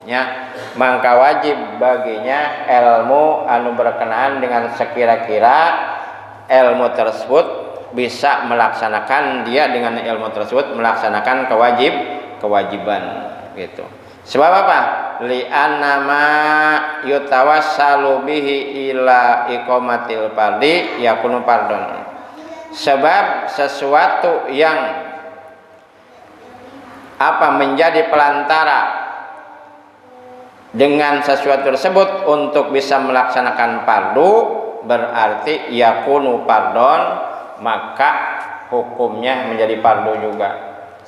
Ya, maka wajib baginya ilmu anu berkenaan dengan sekira-kira ilmu tersebut bisa melaksanakan dia dengan ilmu tersebut melaksanakan kewajiban gitu. Sebab apa? Li'anna ma yutawassalu bihi ila iqamatil fardhi yakunu fardhon. Sebab sesuatu yang menjadi pelantara dengan sesuatu tersebut untuk bisa melaksanakan fardu berarti yakunu fardhon, maka hukumnya menjadi fardu juga.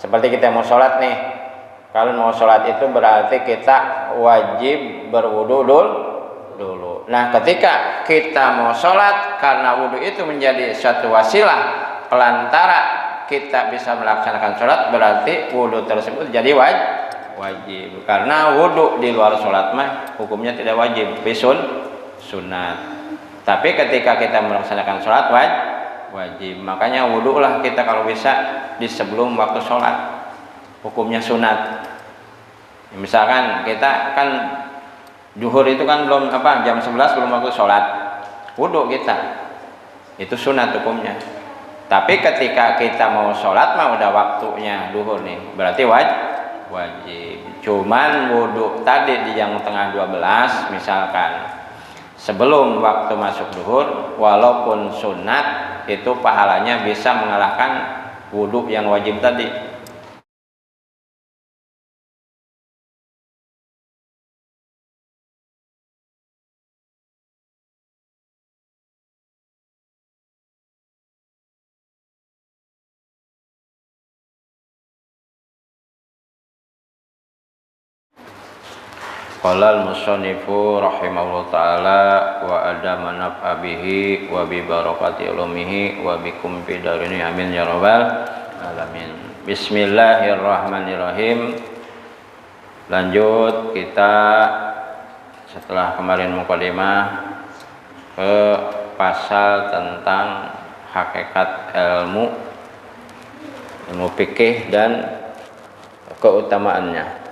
Seperti kita mau sholat nih, kalau mau sholat itu berarti kita wajib berwudu dulu. Nah, ketika kita mau sholat karena wudu itu menjadi suatu wasilah pelantara kita bisa melaksanakan sholat, berarti wudu tersebut jadi wajib. Karena wudu di luar sholat mah hukumnya tidak wajib, sunat. Tapi ketika kita melaksanakan sholat wajib. Makanya wudu lah kita kalau bisa di sebelum waktu sholat, hukumnya sunat. Misalkan kita kan zuhur itu kan belum jam 11 belum waktu sholat, wudu kita itu sunat hukumnya. Tapi ketika kita mau sholat mah udah waktunya zuhur nih, berarti wajib. Cuman wudu tadi di jam tengah 12 misalkan sebelum waktu masuk zuhur, walaupun sunat itu pahalanya bisa mengalahkan wudu yang wajib tadi. Qala al-musannifu rahimahullah ta'ala wa adama naf'a bihi wa bi barakati ulumihi wa bikum fi darini amin ya rabbal alamin. Bismillahirrahmanirrahim. Lanjut kita setelah kemarin mukadimah ke pasal tentang hakikat ilmu fikih dan keutamaannya.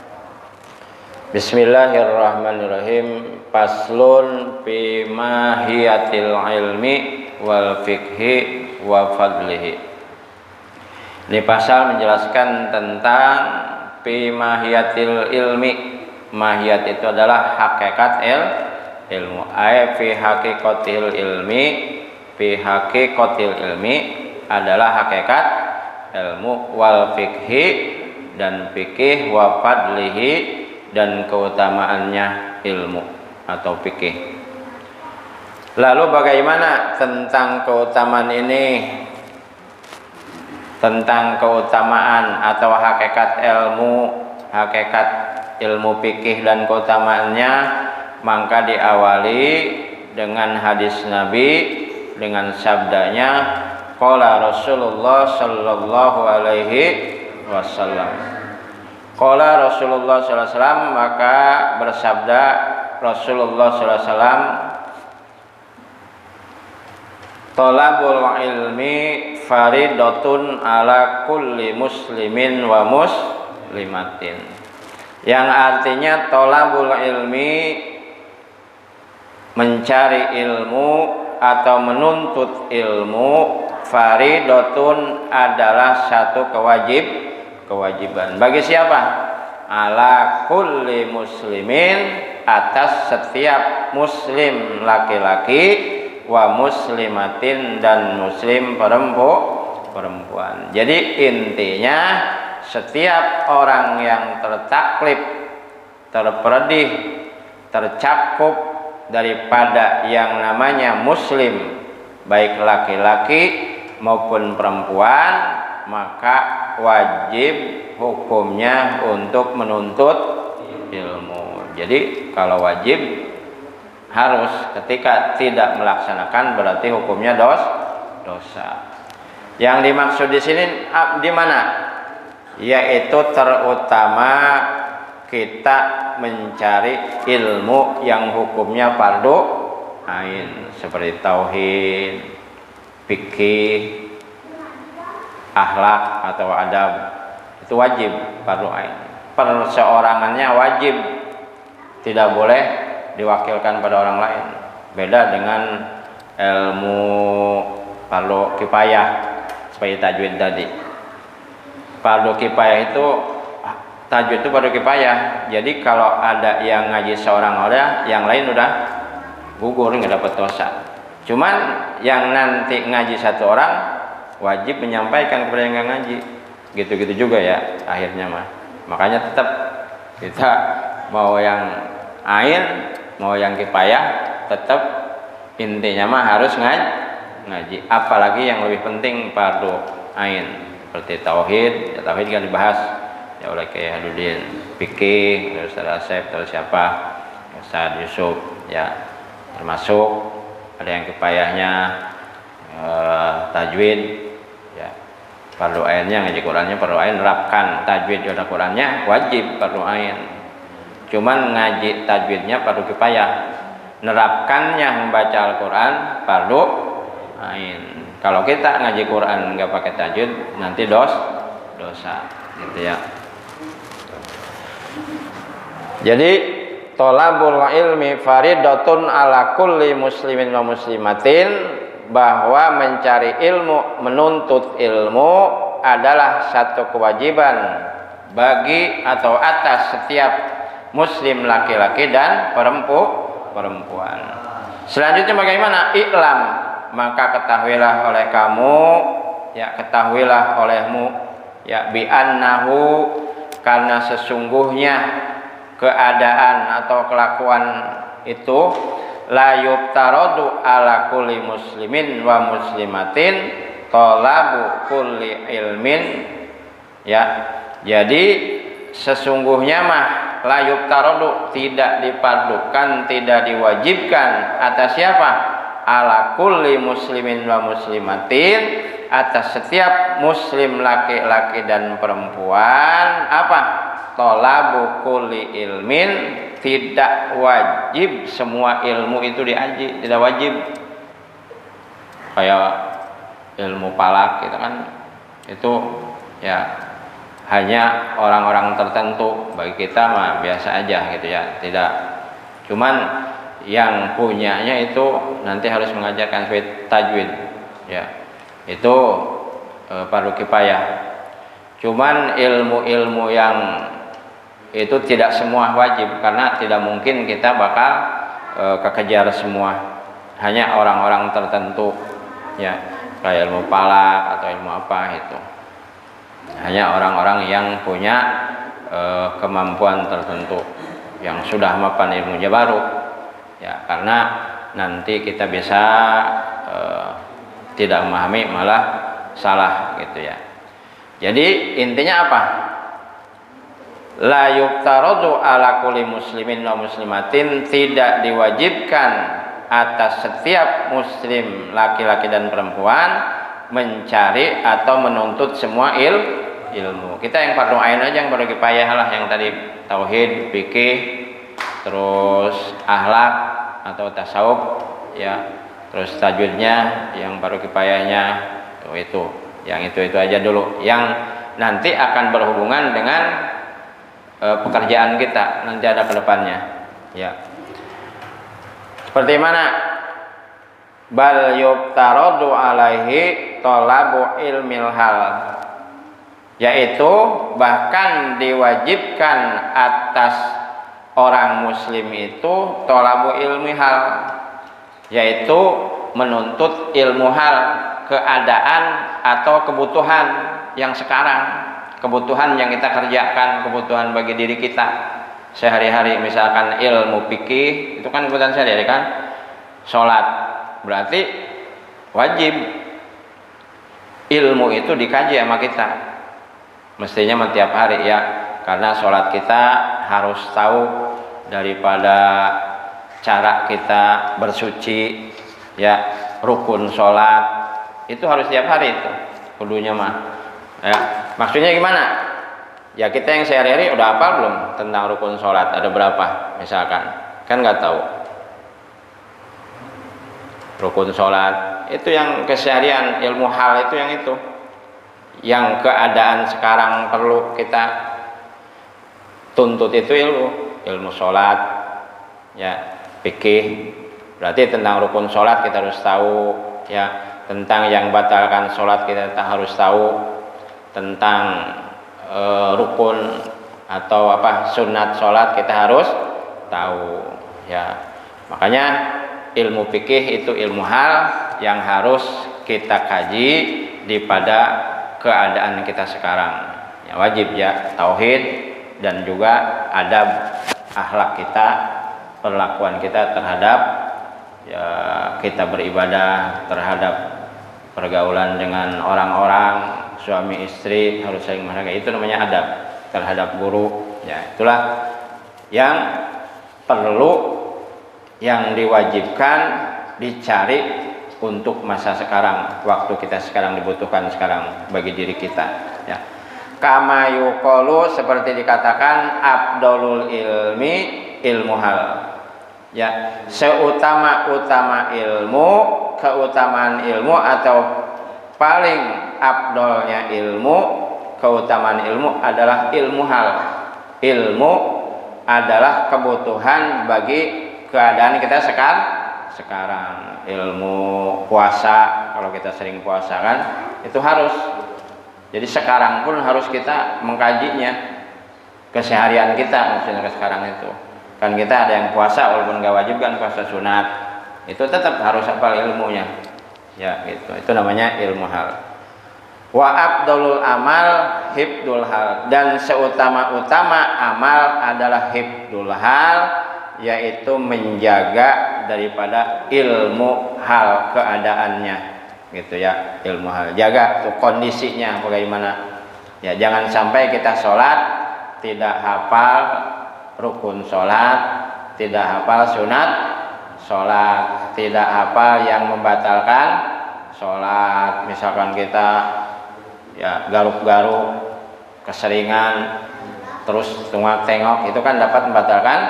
Bismillahirrahmanirrahim. Faslun fi mahiyatil ilmi wal fikhi wa fadlihi. Ini pasal menjelaskan tentang fi mahiyatil ilmi. Mahiyat itu adalah hakikat ilmu. Fi haqiqatil ilmi. Fi haqiqatil ilmi adalah hakikat ilmu, wal fikhi dan fikih, wa fadlihi dan keutamaannya ilmu atau fikih. Lalu bagaimana tentang keutamaan ini? Tentang keutamaan atau hakikat ilmu fikih dan keutamaannya, maka diawali dengan hadis Nabi dengan sabdanya qala Rasulullah sallallahu alaihi wasallam. Qala Rasulullah sallallahu alaihi wasallam, maka bersabda Rasulullah sallallahu alaihi wasallam, talabul ilmi faridatun ala kulli muslimin wa muslimatin. Yang artinya talabul ilmi, mencari ilmu atau menuntut ilmu, faridatun adalah satu kewajiban. Bagi siapa? Ala kulli muslimin, atas setiap muslim laki-laki, wa muslimatin dan muslim perempuan. Jadi intinya setiap orang yang tertaklif, terperdih, tercakup daripada yang namanya muslim, baik laki-laki maupun perempuan, maka wajib hukumnya untuk menuntut ilmu. Jadi kalau wajib harus, ketika tidak melaksanakan berarti hukumnya dosa. Yang dimaksud di sini di mana? Yaitu terutama kita mencari ilmu yang hukumnya fardu ain, seperti tauhid, fikih, akhlak atau adab, itu wajib fardu ain. Perseorangannya wajib tidak boleh diwakilkan pada orang lain. Beda dengan ilmu fardu kifayah seperti tajwid tadi. Fardu kifayah itu tajwid itu fardu kifayah. Jadi kalau ada yang ngaji seorang orang, yang lain udah gugur, nggak dapat dosa. Cuman yang nanti ngaji satu orang wajib menyampaikan kepada yang nggak ngaji. Gitu-gitu juga ya akhirnya mah. Makanya tetap kita mau yang ain, mau yang kifayah, tetap intinya mah harus ngaji. Apalagi yang lebih penting fardu ain seperti tauhid. Ya, tauhid kan dibahas ya oleh Kiai Hadudin, fikih, Ustaz Asep, terus siapa, Ustaz Yusuf, ya termasuk ada yang kifayahnya tajwid. Fardu ainnya ngaji Qurannya fardu ain, nerapkan tajwid pada Qurannya wajib fardu ain. Cuman ngaji tajwidnya fardu kifayah, nerapkannya membaca Al-Quran fardu ain. Kalau kita ngaji Quran nggak pakai tajwid nanti dosa gitu ya. Jadi tolabul ilmi faridatun ala kulli muslimin wa muslimatin, bahwa mencari ilmu, menuntut ilmu adalah satu kewajiban bagi atau atas setiap muslim laki-laki dan perempuan. Selanjutnya bagaimana? I'lam, maka ketahuilah oleh kamu, ya ketahuilah olehmu, ya bi annahu, karena sesungguhnya keadaan atau kelakuan itu la yuftaradu ala kulli muslimin wa muslimatin talabu kulli ilmin, ya. Jadi sesungguhnya mah la yuftaradu, tidak dipardukan, tidak diwajibkan atas siapa? Ala kulli muslimin wa muslimatin, atas setiap muslim laki-laki dan perempuan apa? Talabu kulli ilmin, tidak wajib semua ilmu itu diaji, tidak wajib. Kayak ilmu palak gitu kan, itu ya hanya orang-orang tertentu, bagi kita mah biasa aja gitu ya, tidak. Cuman yang punyanya itu nanti harus mengajarkan tajwid, ya itu fardu kifayah. Cuman ilmu-ilmu yang itu tidak semua wajib, karena tidak mungkin kita bakal kekejar semua, hanya orang-orang tertentu ya, kayak ilmu palak atau ilmu apa itu hanya orang-orang yang punya kemampuan tertentu, yang sudah mapan ilmunya baru ya, karena nanti kita bisa tidak memahami malah salah gitu ya. Jadi intinya apa? La yuftaradu ala kulli muslimin wa muslimatin, tidak diwajibkan atas setiap muslim laki-laki dan perempuan mencari atau menuntut semua ilmu. Kita yang fardu ain aja, yang fardu kifayah lah, yang tadi tauhid, fikih, terus akhlak atau tasawuf ya, terus tajwidnya yang fardu kifayahnya itu. Yang itu aja dulu, yang nanti akan berhubungan dengan pekerjaan kita nanti ada ke depannya ya. Seperti mana? Bal yuftaradu alaihi talabu ilmil hal, yaitu bahkan diwajibkan atas orang muslim itu talabu ilmi hal, yaitu menuntut ilmu hal, keadaan atau kebutuhan yang sekarang, kebutuhan yang kita kerjakan, kebutuhan bagi diri kita sehari-hari. Misalkan ilmu fikih itu kan kebutuhan sehari-hari kan, sholat berarti wajib ilmu itu dikaji sama kita, mestinya tiap hari ya, karena sholat kita harus tahu daripada cara kita bersuci ya, rukun sholat itu harus tiap hari itu kudunya mah ya. Maksudnya gimana? Ya kita yang sehari-hari udah hafal belum tentang rukun sholat, ada berapa misalkan, kan nggak tahu rukun sholat itu yang keseharian. Ilmu hal itu yang keadaan sekarang perlu kita tuntut, itu ilmu sholat ya fikih. Berarti tentang rukun sholat kita harus tahu, ya tentang yang batalkan sholat kita harus tahu, tentang rukun atau sunat sholat kita harus tahu, ya. Makanya ilmu fikih itu ilmu hal yang harus kita kaji pada keadaan kita sekarang. Ya, wajib ya tauhid dan juga adab akhlak kita, perlakuan kita terhadap ya kita beribadah, terhadap pergaulan dengan orang-orang, suami istri harus saling menghargai. Itu namanya adab terhadap guru. Ya, itulah yang perlu, yang diwajibkan dicari untuk masa sekarang, waktu kita sekarang dibutuhkan sekarang bagi diri kita. Ya. Kama yuqalu, seperti dikatakan, afdalul ilmi ilmu hal. Ya, seutama-utama ilmu, keutamaan ilmu atau paling afdolnya ilmu, keutamaan ilmu adalah ilmu hal. Ilmu adalah kebutuhan bagi keadaan kita sekarang. Ilmu puasa, kalau kita sering puasa kan, itu harus. Jadi sekarang pun harus kita mengkajinya, keseharian kita maksudnya sekarang itu. Kan kita ada yang puasa walaupun gak wajib kan, puasa sunat, itu tetap harus hafal ilmunya. Ya gitu, itu namanya ilmu hal. Wa afdalul amal hifdul hal, dan seutama-utama amal adalah hifdul hal, yaitu menjaga daripada ilmu hal keadaannya, gitu ya. Ilmu hal, jaga tuh kondisinya bagaimana. Ya, jangan sampai kita sholat tidak hafal rukun sholat, tidak hafal sunat sholat, tidak hafal yang membatalkan sholat. Misalkan kita ya garuk-garuk, keseringan, terus tengok, itu kan dapat membatalkan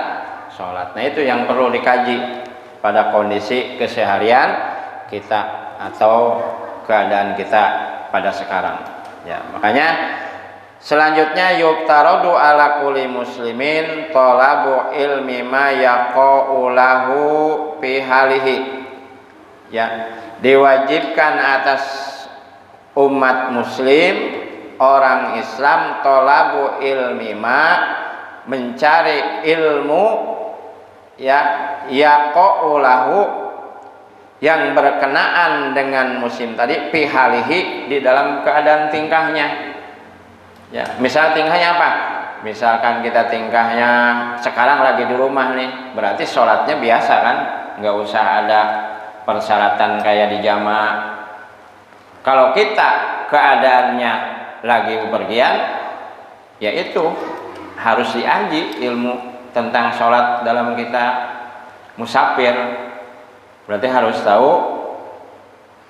sholat. Nah, itu yang perlu dikaji pada kondisi keseharian kita atau keadaan kita pada sekarang. Ya, makanya selanjutnya yuftaradu ala kulli muslimin talabu ilmi ma yaqa'u lahu fi halihi. Ya, diwajibkan atas umat muslim, orang Islam, talabu ilmi ma, mencari ilmu ya yaqa'u lahu, yang berkenaan dengan muslim tadi, fi halihi, di dalam keadaan tingkahnya. Ya, misal tingkahnya apa? Misalkan kita tingkahnya sekarang lagi di rumah nih, berarti sholatnya biasa kan, nggak usah ada persyaratan kayak di jamaah. Kalau kita keadaannya lagi bepergian, ya itu harus diaji ilmu tentang sholat dalam kita musafir. Berarti harus tahu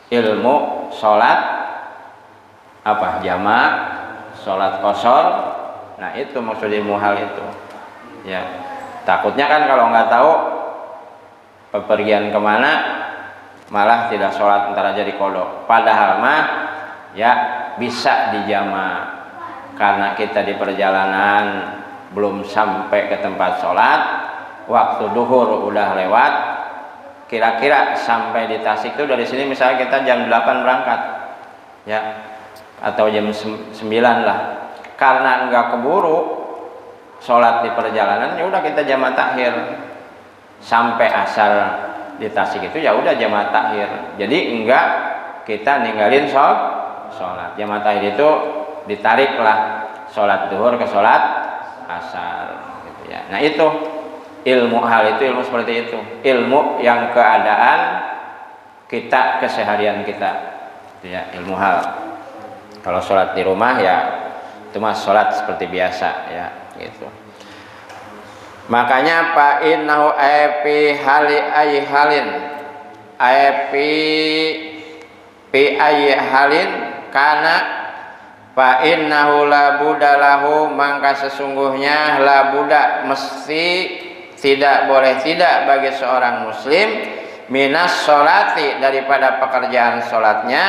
ilmu sholat apa, jamaah, sholat qashar. Nah, itu maksud ilmu hal itu. Ya, takutnya kan kalau nggak tahu bepergian kemana malah tidak sholat, ntar aja di qadha. Padahal mah ya bisa dijama, karena kita di perjalanan belum sampai ke tempat sholat, waktu duhur udah lewat, kira-kira sampai di Tasik itu dari sini misalnya kita jam 8 berangkat ya, atau jam 9 lah. Karena enggak keburu sholat di perjalanan, ya udah kita jamaah takhir sampai asar di Tasik itu, ya udah jamaah takhir. Jadi enggak kita ninggalin sholat. Jamaah takhir itu ditariklah sholat duhur ke sholat asar gitu ya. Nah, itu ilmu hal, itu ilmu seperti itu, ilmu yang keadaan kita, keseharian kita gitu ya, ilmu hal. Kalau sholat di rumah ya itu mah sholat seperti biasa ya gitu. Makanya fa innahu api hali ay halin, api pi ay halin, karena fa innahu la budalahu, maka sesungguhnya la buda, mesti tidak boleh tidak bagi seorang muslim, minas sholati, daripada pekerjaan sholatnya,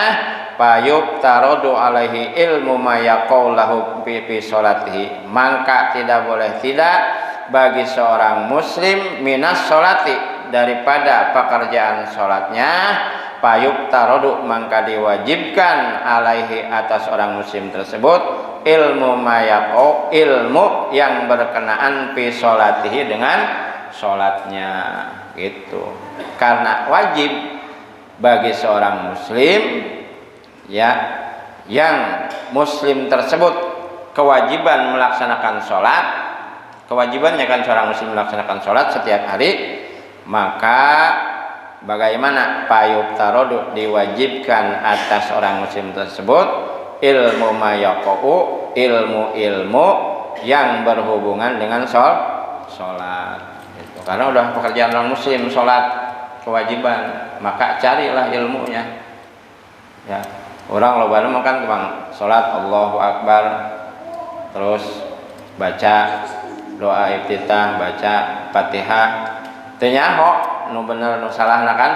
fayub tarodu alaihi ilmu ma yaqaulahu fi sholatihi, maka tidak boleh tidak bagi seorang muslim minas sholati, daripada pekerjaan sholatnya, payuk tarodu, maka diwajibkan alaihi, atas orang muslim tersebut, ilmu mayaqo, ilmu yang berkenaan fi sholatihi, dengan sholatnya gitu. Karena wajib bagi seorang muslim, ya, yang muslim tersebut kewajiban melaksanakan sholat, kewajibannya kan seorang muslim melaksanakan sholat setiap hari, maka bagaimana payub tarodu, diwajibkan atas orang muslim tersebut ilmu mayaqo, ilmu-ilmu yang berhubungan dengan sholat gitu. Karena udah pekerjaan orang muslim sholat kewajiban, maka carilah ilmunya ya. Orang loba kan cuma sholat Allahu Akbar, terus baca doa iftitah, baca Fatihah, teu nyaho nu bener nu salah kan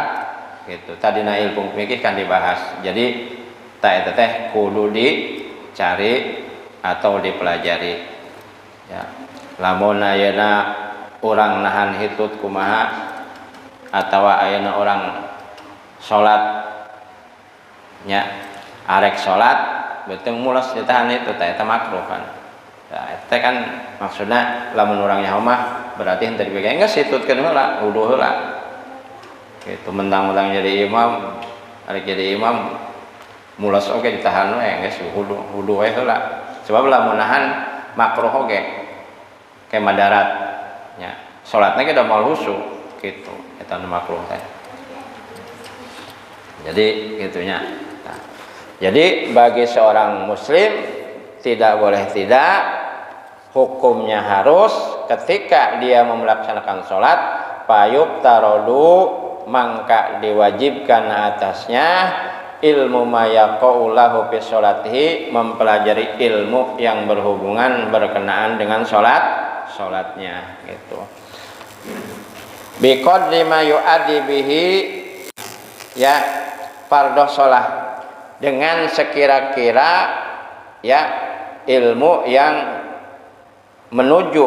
gitu. Tadina ilmu fikih kan dibahas. Jadi ta eta teh kudu dicari atau dipelajari ya. Lamun ayeuna urang nahan hitut kumaha, atawa ayeuna orang sholat nya arek sholat beuteung mulos ditahan itu teh eta makruh kan. Nah, eta kan maksudna lamun urang nyaho mah berarti henteu dipegang geus hitutkeun heula, wudu heula. Gitu mentang-mentang jadi imam, arek jadi imam mulos oge ditahan we geus wudu we heula. Sebab lamun nahan makruh oge ke madarat nya. Salatna ge da moal husu gitu. Eta nu makruh teh. Jadi gitunya. Nah, jadi bagi seorang muslim tidak boleh tidak, hukumnya harus ketika dia melaksanakan sholat payub tarodu, maka diwajibkan atasnya ilmu mayaqaulahu fi sholatihi, mempelajari ilmu yang berhubungan berkenaan dengan sholatnya gitu. Biqadri ma yu'addi bihi, ya, fardhu shalah, dengan sekira-kira ya ilmu yang menuju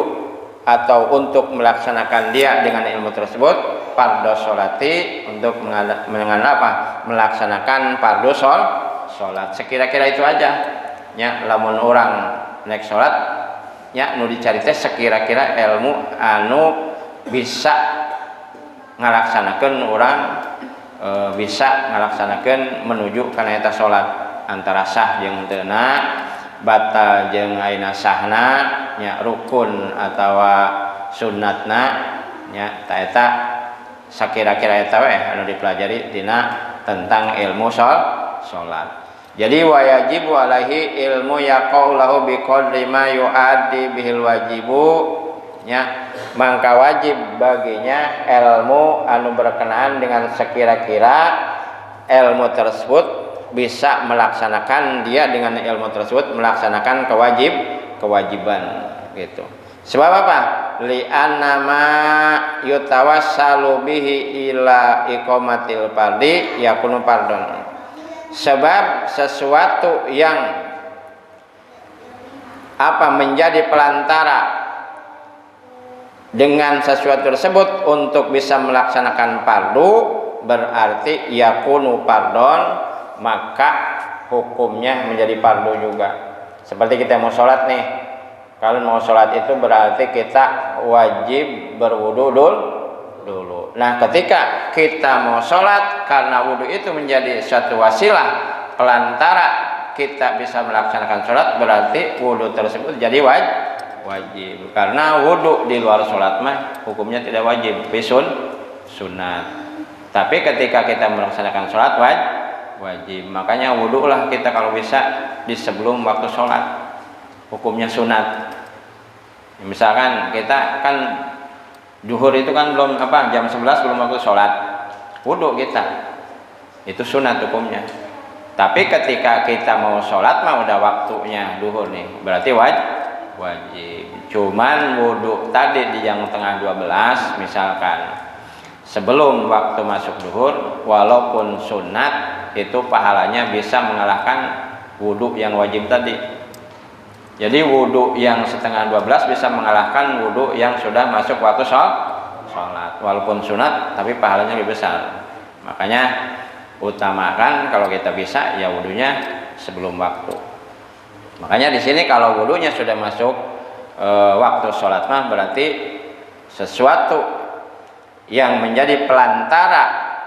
atau untuk melaksanakan dia dengan ilmu tersebut fardhu sholati, untuk dengan apa? Melaksanakan fardhu sholat. Sekira-kira itu aja ya. Lamun orang naik sholat ya nu dicari teh sekira-kira ilmu anu bisa ngalaksanakeun orang, bisa ngalaksanakeun menuju kana eta salat, antara sah jeung teu na, batal jeung ayeuna sahna nya, rukun atawa sunnatna nya, ta eta sakira-kira eta we anu dipelajari dina tentang ilmu salat. Jadi wajibu alaihi ilmu yaqau lahu biqadri ma yu'addi bihil wajibu nya, maka wajib baginya ilmu anu berkenaan dengan sekira-kira ilmu tersebut bisa melaksanakan, dia dengan ilmu tersebut melaksanakan kewajiban gitu. Sebab apa? Li'anna ma yutawassalu bihi ila iqamatil fardhi yakunu fardhon. Sebab sesuatu yang apa menjadi pelantara dengan sesuatu tersebut untuk bisa melaksanakan fardu, berarti yakunu fardhon, maka hukumnya menjadi fardu juga. Seperti kita mau sholat nih, kalau mau sholat itu berarti kita wajib berwudu dulu. Nah, ketika kita mau sholat, karena wudu itu menjadi suatu wasilah pelantara kita bisa melaksanakan sholat, berarti wudu tersebut jadi wajib. Karena wudu di luar sholat mah hukumnya tidak wajib, sunat. Tapi ketika kita melaksanakan sholat wajib. Makanya wudu lah kita kalau bisa di sebelum waktu sholat, hukumnya sunat. Misalkan kita kan zuhur itu kan belum jam 11 belum waktu sholat, wudu kita itu sunat hukumnya. Tapi ketika kita mau sholat mah udah waktunya zuhur nih, berarti wajib. Cuman wudu tadi di jam tengah 12 misalkan sebelum waktu masuk zuhur, walaupun sunat, itu pahalanya bisa mengalahkan wudu yang wajib tadi. Jadi wudhu yang setengah 12 bisa mengalahkan wudhu yang sudah masuk waktu sholat. Walaupun sunat, tapi pahalanya lebih besar. Makanya utamakan kalau kita bisa ya wudhunya sebelum waktu. Makanya di sini kalau wudhunya sudah masuk waktu sholat mah berarti sesuatu yang menjadi pelantara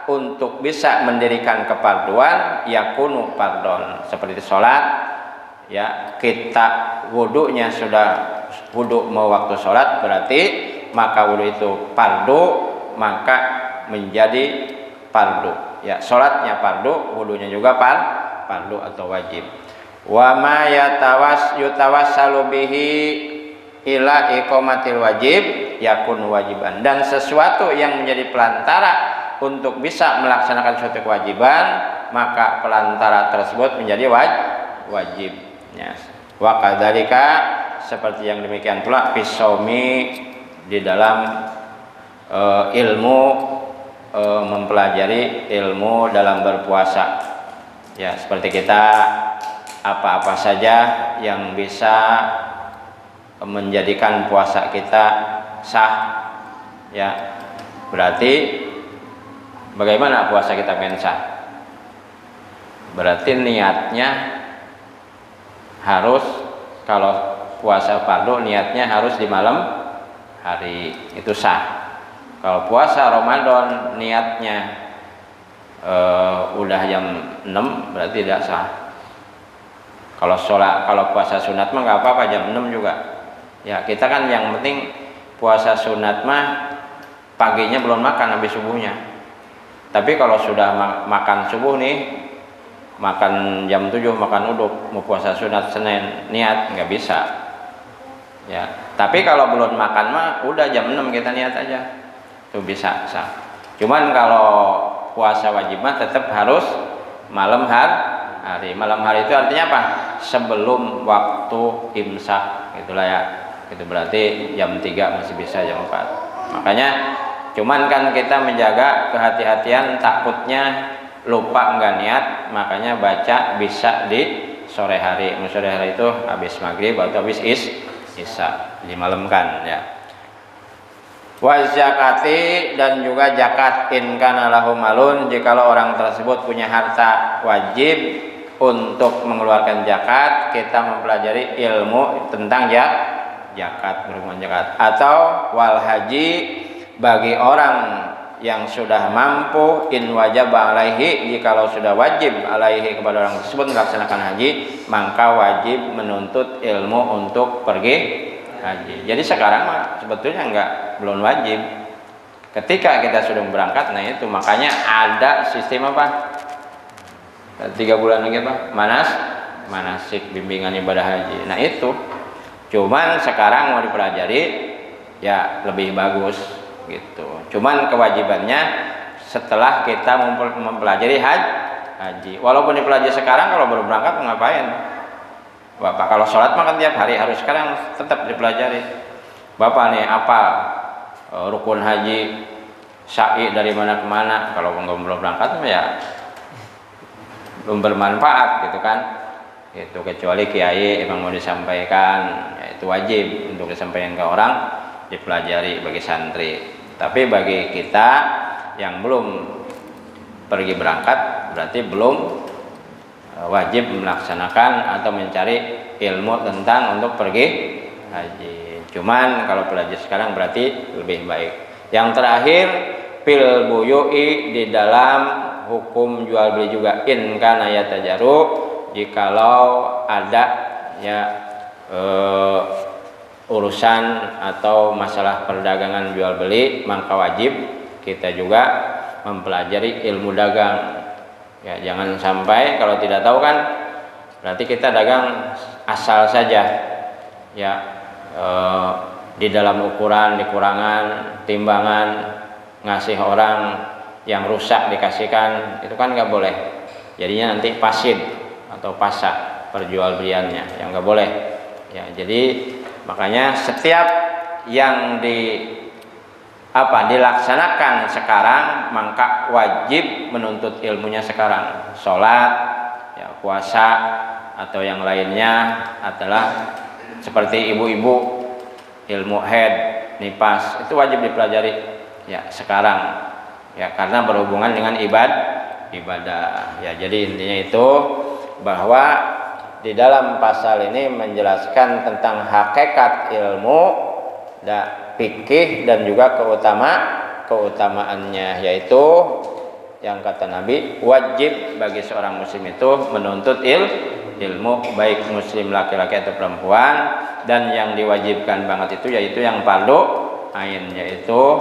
untuk bisa mendirikan keparduan yakunu pardon. Seperti sholat, ya kita wudhunya sudah wudhu mau waktu sholat berarti maka wudhu itu fardu, maka menjadi fardu. Ya sholatnya fardu, wudhunya juga fardu atau wajib. Wa ma yutawassalu bihi ila iqamatil wajib yakun wajiban. Dan sesuatu yang menjadi pelantara untuk bisa melaksanakan suatu kewajiban, maka pelantara tersebut menjadi wajib. Ya. Wa kadzalika, seperti yang demikian pula fisaumi, di dalam ilmu mempelajari ilmu dalam berpuasa. Ya, seperti kita apa-apa saja yang bisa menjadikan puasa kita sah, ya berarti bagaimana puasa kita pengen sah? Berarti niatnya harus, kalau puasa fardu niatnya harus di malam hari, itu sah. Kalau puasa Ramadan niatnya udah jam 6 berarti tidak sah. Kalau puasa sunat mah nggak apa-apa jam 6 juga. Ya kita kan yang penting puasa sunat mah paginya belum makan habis subuhnya. Tapi kalau sudah makan subuh nih, makan jam 7 makan uduk, mau puasa sunat Senin niat nggak bisa. Ya, tapi kalau belum makan mah udah jam 6 kita niat aja. Itu bisa sah. Cuman kalau puasa wajib mah tetap harus malam hari. Malam hari itu artinya apa? Sebelum waktu imsak, itulah ya. Itu berarti jam 3 masih bisa, jam 4. Makanya cuman kan kita menjaga kehati-hatian, takutnya lupa nggak niat, makanya baca bisa di sore hari. Sore hari itu habis maghrib atau habis isya, dimalamkan ya. Wa zakati, dan juga zakat, in kana lahu malun, jikalau orang tersebut punya harta, wajib untuk mengeluarkan zakat. Kita mempelajari ilmu tentang zakat, berhubungan zakat. Atau wal haji, bagi orang yang sudah mampu, in wajib alaihi, jikalau sudah wajib alaihi kepada orang tersebut melaksanakan haji, maka wajib menuntut ilmu untuk pergi haji. Jadi sekarang mah sebetulnya belum wajib. Ketika kita sudah berangkat, nah itu makanya ada sistem apa? 3 bulan lagi apa? Manasik, bimbingan ibadah haji. Nah itu. Cuman sekarang mau dipelajari ya lebih bagus gitu. Cuman kewajibannya setelah kita mempelajari haji. Walaupun dipelajari sekarang, kalau baru berangkat ngapain? Bapak kalau sholat mah kan tiap hari, harus sekarang tetap dipelajari. Bapak nih apa rukun haji, sa'i dari mana ke mana, kalau belum berangkat ya belum bermanfaat gitu kan. Itu kecuali kiai emang mau disampaikan, ya itu wajib untuk disampaikan ke orang, dipelajari bagi santri. Tapi bagi kita yang belum pergi berangkat berarti belum wajib melaksanakan atau mencari ilmu tentang untuk pergi haji. Cuman kalau belajar sekarang berarti lebih baik. Yang terakhir, fil buyu'i, di dalam hukum jual beli juga, in kana yatajaru, jikalau ada ya urusan atau masalah perdagangan jual beli, maka wajib kita juga mempelajari ilmu dagang. Ya, jangan sampai kalau tidak tahu kan berarti kita dagang asal saja. Ya, di dalam ukuran, dikurangan, timbangan, ngasih orang yang rusak dikasihkan, itu kan nggak boleh. Jadinya nanti pasid atau pasak perjualbeliannya, yang nggak boleh. Ya, jadi makanya setiap yang dilaksanakan sekarang, maka wajib menuntut ilmunya sekarang. Sholat, ya, puasa atau yang lainnya adalah seperti ibu-ibu ilmu haid, nifas itu wajib dipelajari ya sekarang ya, karena berhubungan dengan ibadah ya. Jadi intinya itu bahwa di dalam pasal ini menjelaskan tentang hakikat ilmu fikih dan juga keutamaannya, yaitu yang kata Nabi, wajib bagi seorang muslim itu menuntut ilmu, baik muslim laki-laki atau perempuan, dan yang diwajibkan banget itu yaitu yang fardu ain, yaitu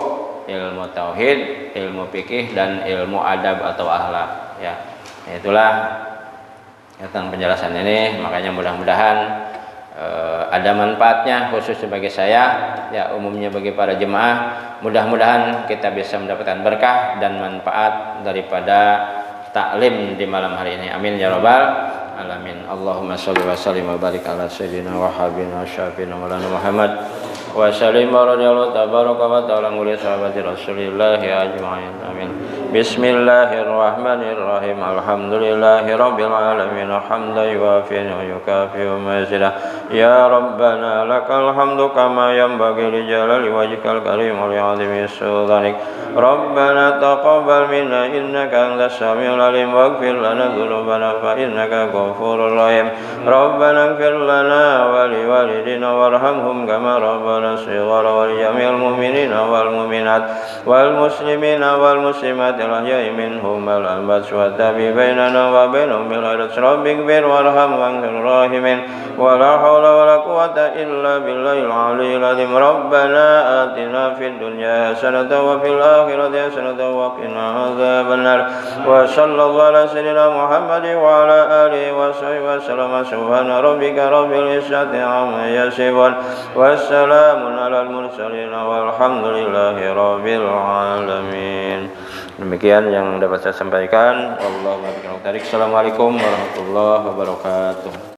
ilmu tauhid, ilmu fikih, dan ilmu adab atau akhlak ya. Itulah tentang penjelasan ini, makanya mudah-mudahan ada manfaatnya khusus bagi saya ya, umumnya bagi para jemaah. Mudah-mudahan kita bisa mendapatkan berkah dan manfaat daripada taklim di malam hari ini. Amin ya rabbal alamin. Allahumma sholli wa sallim wa barik ala sayyidina wa habibina syafiina maulana Muhammad wa sallim radhiyallahu tabaraka wa ta'ala li sahabati Rasulillah ajma'in. Amin. Bismillahirrahmanirrahim. Alhamdulillahirabbil alamin. Hamdan yuwafi wa yukafi'u mazidah. Ya Rabbana lakal hamdu kama yanbaghi li jalali wajhikal karim wa li 'azimi sultanik. Rabbana taqabbal minna innaka antas samiul alim waghfir lana dzunubana fa innaka ghafurur rahim. Rabbana ighfir lana wa li walidina warhamhum kama rabbana shighara wa li jami'il mu'minina wal mu'minat wal muslimina wal muslimat al ahya'i minhum wal amwat wa tabi bainana wa bainahum bil khairat. Rabbighfir warham waghfir rahimin wa la hawla wa la quwwata illa billahil aliyyil azim. Rabbana atina fid dunya hasanatan wa fil akhirati hasanatan wa qina adzabannar. Wa sallallahu ala sayyidina Muhammadin wa ala alihi wa sahbihi wa sallam. Subhana rabbika rabbil izzati amma yasifun wa salamun alal mursalin walhamdulillahi rabbil alamin. Demikian yang dapat saya sampaikan. Assalamualaikum warahmatullahi wabarakatuh.